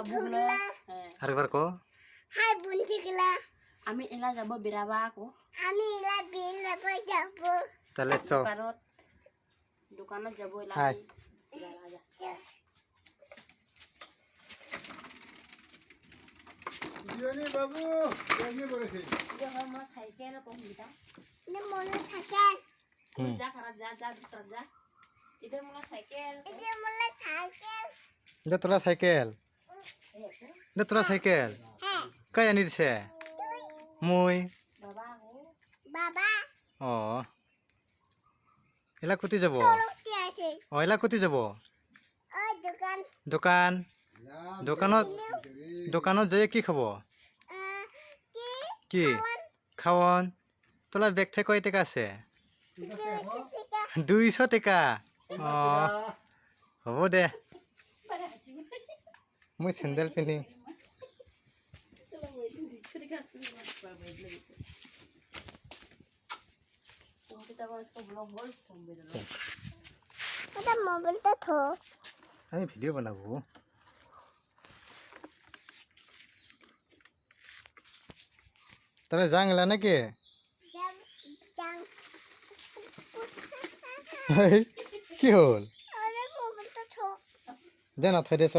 বন্ধুগুলা আরেকবার কো হাই বন্ধুগুলা আমি এলা যাব বেরাবা আকৌ আমি এলা বেরাবা যাব তাহলে চ দোকানত যাব এলা হাই জিয়নি বাবু কেনে বলেছে যে হয় মই সাইকেল কমবিটা নে মনে থাকে যা খারাপ যা যা ভিতর যা এটা মনে সাইকেল এটা মনে সাইকেল দে তোলা সাইকেল দে তোলা সাইকেল হ্যাঁ কাই আনি দিছে মই বাবা আকৌ বাবা অ এলা কুতি যাব তোরতে আছে অ এলা কুতি যাব ওই দোকান দোকান দোকানত দোকানত যাই কি খাব কি কি খাওন তোলা বেগ ঠে কয় টাকা আছে 200 টাকা অ হ'ব দে মই চেন্ডেল পিন্ধিম এটা মোবাইলটা থো আমি ভিডিও বানাবো তাহলে যাংলা নাকি জাম জাম কি হল আরে মোবাইলটা থো দে না থৈ দেছ